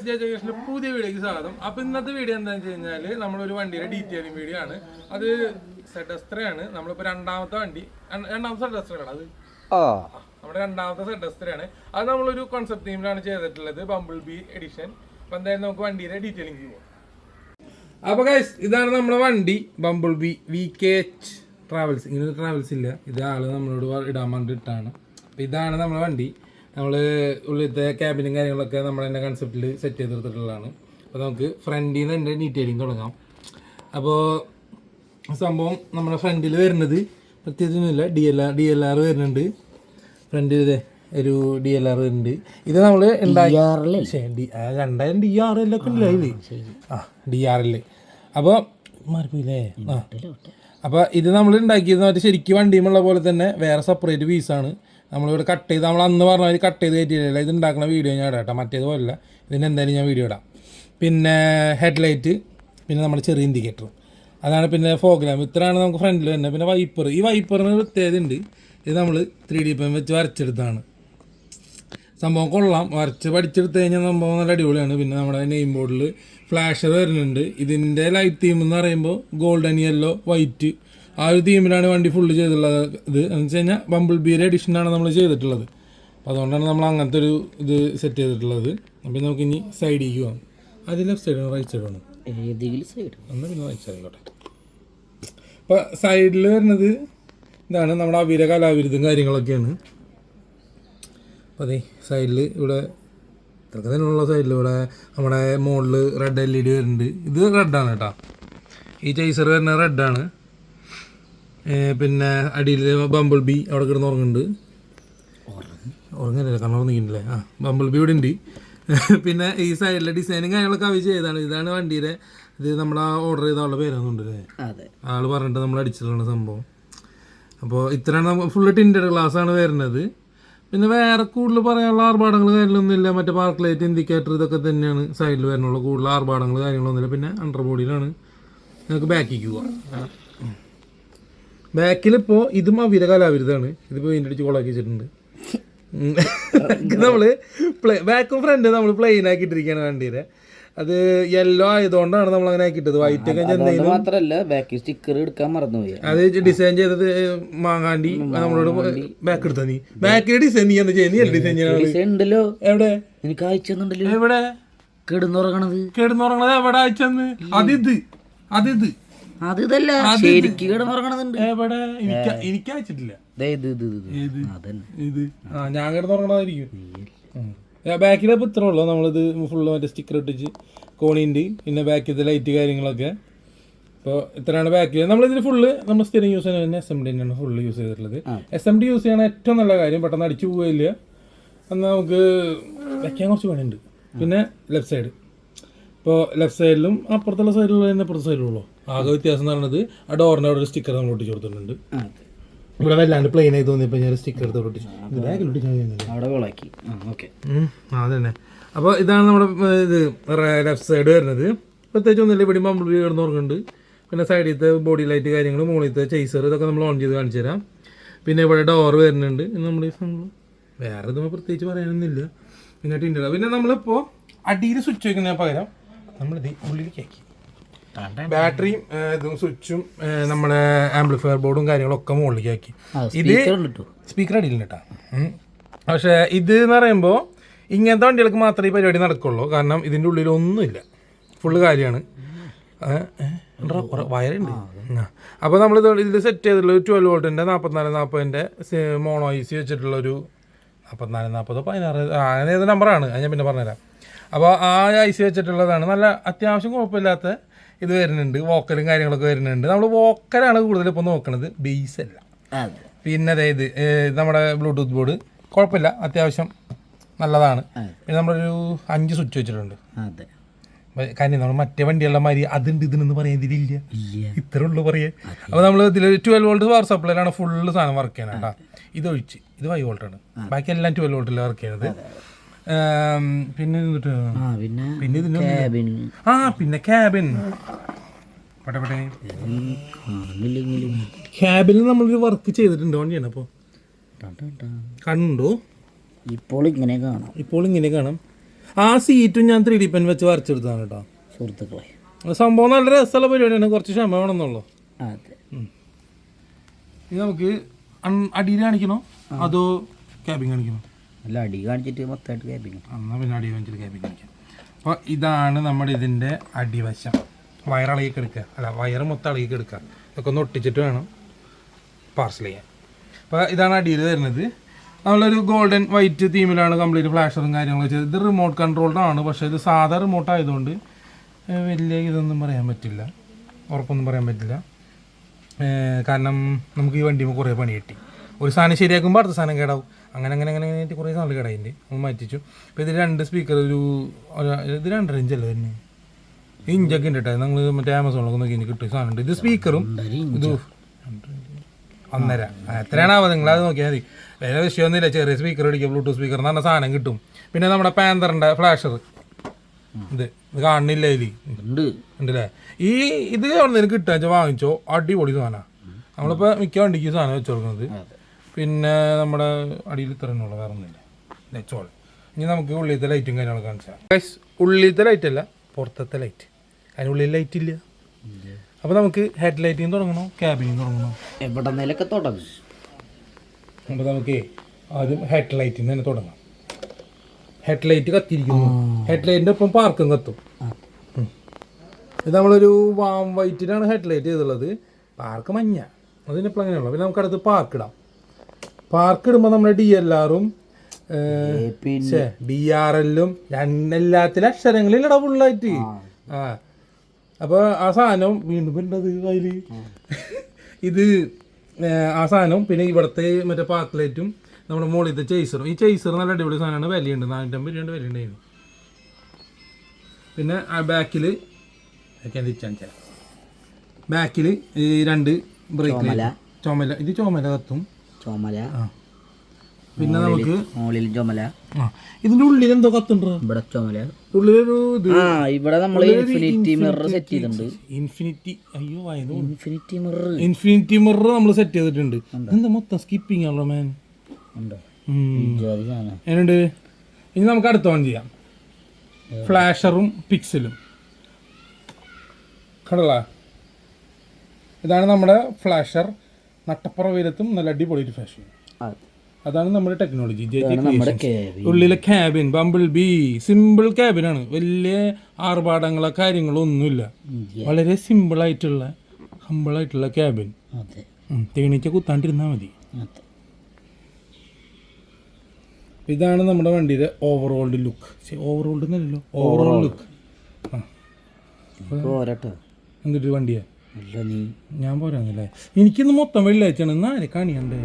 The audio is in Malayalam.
പുതിയ വീഡിയോക്ക് സ്വാഗതം. അപ്പൊ ഇന്നത്തെ വീഡിയോ എന്താണെന്ന് വെച്ച് കഴിഞ്ഞാല് നമ്മളൊരു വണ്ടിയുടെ ഡീറ്റെയിലിംഗ് വീഡിയോ ആണ്. അത് സെഡസ്ത്രയാണ്. നമ്മളിപ്പോ രണ്ടാമത്തെ വണ്ടി, രണ്ടാമത്തെ സെഡസ്ത്രയാണ് അത്. നമ്മുടെ രണ്ടാമത്തെ സെഡസ്ത്രയാണ്. അത് നമ്മളൊരു കോൺസെപ്റ്റ് തീമിലാണ് ചെയ്തിട്ടുള്ളത്, ബംബിൾ ബി എഡിഷൻ. അപ്പൊ എന്തായാലും നമുക്ക് വണ്ടിയുടെ ഡീറ്റെയിലിംഗ് പോവാം. അപ്പൊ ഗൈസ്, ഇതാണ് നമ്മുടെ വണ്ടി, ബംബിൾ ബി VKH ട്രാവൽസ്. ഇങ്ങനെ ട്രാവൽസ് ഇല്ല, ഇത് ആള് നമ്മളോട് ഇടാൻ വേണ്ടിയിട്ടാണ്. അപ്പൊ ഇതാണ് നമ്മുടെ വണ്ടി. നമ്മൾ ഉള്ളിലത്തെ ക്യാബിനും കാര്യങ്ങളൊക്കെ നമ്മൾ തന്നെ കൺസെപ്റ്റിൽ സെറ്റ് ചെയ്തെടുത്തിട്ടുള്ളതാണ്. അപ്പോൾ നമുക്ക് ഫ്രണ്ടിൽ നിന്ന് എൻ്റെ ഡീറ്റെയിലിംഗ് തുടങ്ങാം. അപ്പോൾ സംഭവം നമ്മുടെ ഫ്രണ്ടിൽ വരുന്നത് പ്രത്യേകിച്ചൊന്നുമില്ല, DLR വരുന്നുണ്ട്. ഫ്രണ്ടിൽ ഒരു DLR വരുന്നുണ്ട്. ഇത് നമ്മൾ രണ്ടായിരം DRL ഒക്കെ ഉണ്ടല്ലോ ഇത്. DRL. അപ്പോൾ മാറിപ്പോയില്ലേ? അപ്പോൾ ഇത് നമ്മൾ ഉണ്ടാക്കിയത് മറ്റേ ശരിക്കും വണ്ടിയുമുള്ള പോലെ തന്നെ വേറെ സെപ്പറേറ്റ് പീസാണ്. നമ്മളിവിടെ കട്ട് ചെയ്ത്, നമ്മൾ അന്ന് പറഞ്ഞ മാതിരി കട്ട് ചെയ്ത് കയറ്റിയില്ല. ഇത് ഉണ്ടാക്കുന്ന വീഡിയോ ഞാൻ ഇടാം കേട്ടോ, മറ്റേതുപോലല്ല. ഇതിന് എന്തായാലും ഞാൻ വീഡിയോ ഇടാം. പിന്നെ ഹെഡ്ലൈറ്റ്, പിന്നെ നമ്മുടെ ചെറിയ ഇൻഡിക്കേറ്റർ, അതാണ്. പിന്നെ ഫോഗ് ലാമ്പ്, ഇത്രയാണ് നമുക്ക് ഫ്രണ്ടിൽ തന്നെ. പിന്നെ വൈപ്പർ, ഈ വൈപ്പറിന് പ്രത്യേകത ഉണ്ട്. ഇത് നമ്മൾ 3D പെൻ വെച്ച് വരച്ചെടുത്താണ്. സംഭവം കൊള്ളാം, വരച്ച് പഠിച്ചെടുത്ത് കഴിഞ്ഞാൽ സംഭവം നല്ല അടിപൊളിയാണ്. പിന്നെ നമ്മുടെ നെയിം ബോർഡിൽ ഫ്ലാഷർ വരുന്നുണ്ട്. ഇതിൻ്റെ ലൈറ്റ് തീം എന്ന് പറയുമ്പോൾ ഗോൾഡൻ, യെല്ലോ, വൈറ്റ്, ആ ഒരു തീമിലാണ് വണ്ടി ഫുള്ള് ചെയ്തിട്ടുള്ളത്. ഇത് എന്ന് വെച്ച് കഴിഞ്ഞാൽ ബംബിൾ ബിയുടെ എഡിഷനാണ് നമ്മൾ ചെയ്തിട്ടുള്ളത്. അപ്പോൾ അതുകൊണ്ടാണ് നമ്മൾ അങ്ങനത്തെ ഒരു ഇത് സെറ്റ് ചെയ്തിട്ടുള്ളത്. അപ്പം നമുക്ക് ഇനി സൈഡിലേക്ക് പോകാം. അത് ലെഫ്റ്റ് സൈഡാണ് റൈറ്റ് സൈഡാണ്? ഏതെങ്കിലും സൈഡ് എന്നാൽ പിന്നെ റൈറ്റ് സൈഡിലോട്ടെ. അപ്പോൾ സൈഡിൽ വരുന്നത് ഇതാണ് നമ്മുടെ അവിര കലാവിരുദ്ധം കാര്യങ്ങളൊക്കെയാണ്. അപ്പോൾ അതെ സൈഡിൽ ഇവിടെ ഇതൊക്കെ തന്നെയുള്ള സൈഡിൽ ഇവിടെ നമ്മുടെ മുകളിൽ റെഡ് LED വരുന്നുണ്ട്. ഇത് റെഡാണ് കേട്ടോ. ഈ ചേസർ വരുന്ന റെഡാണ്. പിന്നെ അടിയിൽ ബംബിൾ ബി അവിടെ കിടന്ന് ഉറങ്ങുന്നുണ്ട്. ഉറങ്ങുന്നില്ല, കാരണം ഉറങ്ങിയിട്ടില്ലേ? ബംബിൾ ബി ഇവിടെ ഉണ്ട്. പിന്നെ ഈ സൈഡിലെ ഡിസൈനും കാര്യങ്ങളൊക്കെ അവർ ചെയ്താണ്. ഇതാണ് വണ്ടിയുടെ, ഇത് നമ്മൾ ഓർഡർ ചെയ്ത ആളുടെ പേരാണെന്നുണ്ടല്ലേ, ആൾ പറഞ്ഞിട്ട് നമ്മൾ അടിച്ചിട്ടുള്ള സംഭവം. അപ്പോൾ ഇത്രയാണ് ഫുള്ള് ടിൻറ്റഡ് ഗ്ലാസ് ആണ് വരുന്നത്. പിന്നെ വേറെ കൂടുതൽ പറയാനുള്ള ആർഭാടങ്ങൾ കാര്യങ്ങളൊന്നുമില്ല. മറ്റേ പാർക്ക് ലൈറ്റ്, ഇൻഡിക്കേറ്റർ, ഇതൊക്കെ തന്നെയാണ് സൈഡിൽ വരുന്നുള്ള കൂടുതൽ ആർഭാടങ്ങൾ കാര്യങ്ങളൊന്നുമില്ല. പിന്നെ അണ്ടർ ബോഡിയിലാണ് നമുക്ക് ബാക്കിലേക്ക് പോവാം. ബാക്കിലിപ്പോൾ ഇതും അവിര കലാവിരുതാണ്. ഇതിപ്പോൾ ഇതിൻ്റെ അടിച്ച് കൊളാക്കി വെച്ചിട്ടുണ്ട്. നമ്മൾ ബാക്കും ഫ്രണ്ട് നമ്മൾ പ്ലെയിൻ ആക്കിയിട്ടിരിക്കുകയാണ് വണ്ടിയുടെ. അത് യെല്ലോ ആയതുകൊണ്ടാണ് നമ്മൾ അങ്ങനെ ആക്കിയിട്ടത്. വൈറ്റ് ഒക്കെ മാത്രമല്ല ബാക്ക് സ്റ്റിക്കർ എടുക്കാൻ മറന്നുപോയി. അത് ഡിസൈൻ ചെയ്തത് മാങ്ങാണ്ടി നമ്മളോട് ബാക്ക് എടുത്താ. നീ ബാക്കിൽ ഡിസൈൻ ചെയ്യാൻ ചെയ്യുന്ന ഡിസൈൻ ഉണ്ടല്ലോ. എവിടെ എനിക്ക് അയച്ചെന്നുണ്ടല്ലോ. എവിടെ കിടന്നുറങ്ങണത് എവിടെ അയച്ചെന്ന്? അതിത് അതല്ല ശരിക്ക് കിടന്നുറങ്ങണതുണ്ട്. എവിടെ? എനിക്ക് അയച്ചിട്ടില്ല. ഇത് ഞാൻ കിടന്നുറങ്ങണതായിരിക്കും. ബാക്കിലപ്പോൾ ഇത്ര ഉള്ളൂ. നമ്മളിത് ഫുള്ള് മറ്റേ സ്റ്റിക്കർ ഇട്ടിച്ച് കോണിൻ്റെ, പിന്നെ ബാക്കിലത്തെ ലൈറ്റ് കാര്യങ്ങളൊക്കെ. അപ്പോൾ ഇത്രയാണ് ബാക്കിൽ. നമ്മളിതിൽ ഫുള്ള് നമ്മൾ സ്ഥിരം യൂസ് ചെയ്യുന്നത് SMD തന്നെയാണ് ഫുള്ള് യൂസ് ചെയ്തിട്ടുള്ളത്. SMD യൂസ് ചെയ്യണ ഏറ്റവും നല്ല കാര്യം, പെട്ടെന്ന് അടിച്ചു പോവില്ല. എന്നാൽ നമുക്ക് വയ്ക്കാൻ കുറച്ച് പണിയുണ്ട്. പിന്നെ ലെഫ്റ്റ് സൈഡ്, ഇപ്പോൾ ലെഫ്റ്റ് സൈഡിലും അപ്പുറത്തുള്ള സൈഡിലുള്ള തന്നെ അപ്പുറത്തെ സൈഡിലുള്ളൂ. ആകെ വ്യത്യാസം എന്ന് പറയുന്നത് ആ ഡോറിൻ്റെ അവിടെ ഒരു സ്റ്റിക്കർ നമ്മൾ ഒട്ടിച്ച് കൊടുത്തിട്ടുണ്ട്. ഇവിടെ വല്ലാണ്ട് പ്ലെയിൻ ആയി തോന്നിയപ്പോൾ ഞാൻ സ്റ്റിക്കർ എടുത്ത് ഒട്ടിച്ചു. അതന്നെ. അപ്പോൾ ഇതാണ് നമ്മുടെ ഇത് ലെഫ്റ്റ് സൈഡ് വരുന്നത്. പ്രത്യേകിച്ച് ഒന്നുമില്ല. ഇവിടെ ബംബിൾ ബി കിടന്ന് ഉറങ്ങുന്നുണ്ട്. പിന്നെ സൈഡിലത്തെ ബോഡി ലൈറ്റ് കാര്യങ്ങൾ, മുകളിലത്തെ ചേസർ, ഇതൊക്കെ നമ്മൾ ഓൺ ചെയ്ത് കാണിച്ചു തരാം. പിന്നെ ഇവിടെ ഡോർ വരുന്നുണ്ട്. നമ്മുടെ ഈ സംഭവം വേറെ ഇതുമ്പോൾ പ്രത്യേകിച്ച് പറയാനൊന്നുമില്ല. പിന്നെ ടിൻഡർ. പിന്നെ നമ്മളിപ്പോൾ അടിയിൽ സ്വിച്ച് വയ്ക്കുന്നതിന് പകരം നമ്മളിത് ഉള്ളിലേക്ക് ആക്കി ബാറ്ററിയും ഇതും സ്വിച്ചും നമ്മുടെ ആംപ്ലിഫയർ ബോർഡും കാര്യങ്ങളൊക്കെ മുകളിലേക്ക് ആക്കി. ഇത് സ്പീക്കർ അടിയില്ല കേട്ടോ. പക്ഷേ ഇത് എന്ന് പറയുമ്പോൾ ഇങ്ങനത്തെ വണ്ടികൾക്ക് മാത്രമേ ഈ പരിപാടി നടക്കുള്ളൂ. കാരണം ഇതിൻ്റെ ഉള്ളിലൊന്നുമില്ല, ഫുള്ള് കാര്യമാണ്. വയറുണ്ട്. അപ്പോൾ നമ്മൾ ഇതിൽ സെറ്റ് ചെയ്തിട്ടുള്ള 12 വോൾട്ടിൻ്റെ 4440 മോണോ AC വെച്ചിട്ടുള്ളൊരു 4440 16 അങ്ങനെ ഏത് നമ്പറാണ്, അത് ഞാൻ പിന്നെ പറഞ്ഞുതരാം. അപ്പോൾ ആ IC വെച്ചിട്ടുള്ളതാണ്. നല്ല അത്യാവശ്യം കുഴപ്പമില്ലാത്ത ഇത് വരുന്നുണ്ട്. വോക്കലും കാര്യങ്ങളൊക്കെ വരുന്നുണ്ട്. നമ്മൾ വോക്കലാണ് കൂടുതൽ ഇപ്പോൾ നോക്കണത്, ബേസ് അല്ല. പിന്നെ അതായത് നമ്മുടെ ബ്ലൂടൂത്ത് ബോർഡ് കുഴപ്പമില്ല, അത്യാവശ്യം നല്ലതാണ്. പിന്നെ നമ്മളൊരു 5 സ്വിച്ച് വെച്ചിട്ടുണ്ട്. കാര്യം നമ്മൾ മറ്റേ വണ്ടിയുള്ള മാതിരി അതുണ്ട് ഇതിനൊന്നും പറയാൻ ഇതിലില്ല, ഇത്ര ഉള്ളു പറയാൻ. അപ്പോൾ നമ്മൾ ഇതിൽ 12 വോൾട്ട് പവർ സപ്ലൈയിലാണ് ഫുള്ള് സാധനം വർക്ക് ചെയ്യണം കേട്ടോ. ഇതൊഴിച്ച് ഇത് 5 വോൾട്ടാണ്, ബാക്കി എല്ലാം 12 വോൾട്ടിലാണ് വർക്ക് ചെയ്യണത്. പിന്നെ പിന്നെ ക്യാബിൻ ക്യാബിനിൽ നമ്മളൊരു വർക്ക് ചെയ്തിട്ടുണ്ട് വണ്ടിയാണ്. അപ്പോൾ കണ്ടോ? ഇപ്പോൾ ഇങ്ങനെ കാണാം. ആ സീറ്റും ഞാൻ 3D പെൻ വെച്ച് വരച്ചെടുത്താണ് കേട്ടോ സുഹൃത്തുക്കളെ. സംഭവം നല്ല രസമുള്ള പരിപാടിയാണ്, കുറച്ച് ക്ഷമ വേണമെന്നുള്ളൂ. അതെ. ഇത് നമുക്ക് അടിയിൽ കാണിക്കണോ അതോ ക്യാബിൻ കാണിക്കണോ? അല്ല, അടി കാണിച്ചിട്ട് മൊത്തമായിട്ട് ക്യാബിൻ. എന്നാൽ പിന്നെ അടി കാണിച്ചിട്ട് ക്യാബിൻ കാണിക്കാം. അപ്പോൾ ഇതാണ് നമ്മുടെ ഇതിൻ്റെ അടിവശം. വയറിളകിക്ക് എടുക്കുക, അല്ല വയറ് മൊത്തം ഇളകിക്ക് എടുക്കുക. ഇതൊക്കെ ഒന്ന് ഒട്ടിച്ചിട്ട് വേണം പാർസൽ ചെയ്യാൻ. അപ്പോൾ ഇതാണ് അടിയിൽ വരുന്നത്. നമ്മളൊരു ഗോൾഡൻ വൈറ്റ് തീമിലാണ് കംപ്ലീറ്റ് ഫ്ലാഷറും കാര്യങ്ങളൊക്കെ ചെയ്തത്. ഇത് റിമോട്ട് കൺട്രോൾഡ് ആണ്, പക്ഷേ ഇത് സാധാ റിമോട്ട് ആയതുകൊണ്ട് വലിയ ഇതൊന്നും പറയാൻ പറ്റില്ല, ഉറപ്പൊന്നും പറയാൻ പറ്റില്ല. കാരണം നമുക്ക് ഈ വണ്ടിയുമ്പോൾ കുറേ പണി കിട്ടി. ഒരു സാധനം ശരിയാക്കുമ്പോൾ അടുത്ത സാധനം കേടാവും, അങ്ങനെ അങ്ങനെ അങ്ങനെ അങ്ങനെ കുറേ സാധനം കേടായിട്ടുണ്ട്. നമ്മൾ മാറ്റിച്ചു. അപ്പോൾ ഇതിൽ 2 സ്പീക്കർ, ഇത് 2.5 ഇഞ്ചല്ലേ തന്നെ, ഇഞ്ചൊക്കെ ഉണ്ട് കേട്ടോ. നിങ്ങൾ മറ്റേ ആമസോണിലൊക്കെ നോക്കി എനിക്ക് കിട്ടും സാധനം. ഇത് സ്പീക്കറും ഇത് 1.5 എത്രയാണാവോ, നിങ്ങളത് നോക്കിയാൽ മതി. വേറെ വിഷയമൊന്നുമില്ല. ചെറിയ സ്പീക്കർ അടിക്കുക, ബ്ലൂടൂത്ത് സ്പീക്കർ എന്ന് പറഞ്ഞ സാധനം കിട്ടും. പിന്നെ നമ്മുടെ പാന്തറിൻ്റെ ഫ്ലാഷർ, ഇത് കാണുന്നില്ല ഇതിൽ ഉണ്ടല്ലേ. ഇത് അവിടെ നിന്ന് കിട്ടുക വെച്ചാൽ വാങ്ങിച്ചോ, അടിപൊളി സാധനമാണ്. നമ്മളിപ്പോൾ മിക്ക വണ്ടിക്ക് സാധനം വെച്ച് കൊടുക്കുന്നത്. പിന്നെ നമ്മുടെ അടിയിൽ ഇത്രയുള്ള വേറെ ഒന്നുമില്ല, വെച്ചോൾ. ഇനി നമുക്ക് ഉള്ളിലത്തെ ലൈറ്റും കാര്യങ്ങളൊക്കെ കാണിച്ചാൽ, ഉള്ളിലത്തെ ലൈറ്റ് അല്ല പുറത്തത്തെ ലൈറ്റ്, അതിന് ഉള്ളിൽ ലൈറ്റ് ഇല്ല. അപ്പോൾ നമുക്ക് ഹെഡ് ലൈറ്റിൽ നിന്ന് തുടങ്ങണോ ക്യാബിനിൽ നിന്ന് തുടങ്ങണോ? എവിടെ നിന്നൊക്കെ തുടങ്ങും. അപ്പോൾ നമുക്ക് ആദ്യം ഹെഡ് ലൈറ്റിൽ നിന്ന് തന്നെ തുടങ്ങാം. ഹെഡ് ലൈറ്റ് കത്തിയിരിക്കുന്നു, ഹെഡ് ലൈറ്റിൻ്റെ ഒപ്പം പാർക്കും കത്തും. ഇത് നമ്മളൊരു വാം വൈറ്റിലാണ് ഹെഡ് ലൈറ്റ് ചെയ്തുള്ളത്, പാർക്ക് മഞ്ഞ, അതിനിപ്പോൾ അങ്ങനെയുള്ളൂ. പിന്നെ നമുക്ക് അടുത്ത് പാർക്ക് ഇടാം. പാർക്ക് ഇടുമ്പോൾ നമ്മുടെ DLR-ഉം DRL-ഉം എല്ലാത്തിലും അക്ഷരങ്ങളിലടാ ഫുള്ളായിട്ട്. അപ്പോൾ ആ സാധനം വീണ്ടും ഉണ്ടത് അതിൽ ഇത് ആ സാധനം. പിന്നെ ഇവിടുത്തെ മറ്റേ പാർക്ക് ലൈറ്റും നമ്മുടെ മുകളിലത്തെ ചേസറും. ഈ ചേസർ നല്ല അടിപൊളി സാധനമാണ്, വിലയുണ്ട്, 450 രൂപ വിലയുണ്ടായിരുന്നു. പിന്നെ ആ ബാക്കിൽ ബാക്കിൽ ഈ 2 ബ്രേക്ക് ചുമല, ഇത് ചുമല കത്തും. പിന്നെ നമുക്ക് ഇതിന്റെ ഉള്ളിൽ എന്തോ കത്തുണ്ടോ? ഇവിടെ ചുമല, ഉള്ളിലൊരു ഇവിടെ നമ്മൾ ഇൻഫിനിറ്റി മിറർ സെറ്റ് ചെയ്തിട്ടുണ്ട്. ഇൻഫിനിറ്റി മിറർ നമ്മൾ സെറ്റ് ചെയ്തിട്ടുണ്ട്. എന്താ മൊത്തം സ്കിപ്പിംഗ് ആണല്ലോ മാൻ. എന്നുണ്ട്. ഇനി നമുക്ക് അടുത്ത ഓൺ ചെയ്യാം. ഫ്ലാഷറും പിക്സലും കടല. ഇതാണ് നമ്മുടെ ഫ്ലാഷർ. നട്ടപ്പുറ വെയിലത്തും നല്ല അടിപൊളി ഫാഷൻ. അതാണ് നമ്മുടെ ടെക്നോളജി. ഉള്ളിലെ ക്യാബിൻ ബംബിൾ ബി, സിമ്പിൾ ക്യാബിനാണ്. വലിയ ആർഭാടങ്ങളോ കാര്യങ്ങളോ ഒന്നുമില്ല. വളരെ സിമ്പിളായിട്ടുള്ള ഹമ്പിളായിട്ടുള്ള ക്യാബിൻ. തേനീച്ച കുത്താണ്ടിരുന്നാൽ മതി. ഇതാണ് നമ്മുടെ വണ്ടിയുടെ ഓവറോൾഡ് ലുക്ക്. ഓവറോൾഡ് എന്നല്ലോ, ഓവറോൾ ലുക്ക്. എന്നിട്ട് വണ്ടിയാ ഞാൻ പോരാന്നല്ലേ. എനിക്കിന്ന് മൊത്തം വെള്ളിയാഴ്ചയാണ്, ഇന്ന് ആരെ കാണിയണ്ടേ?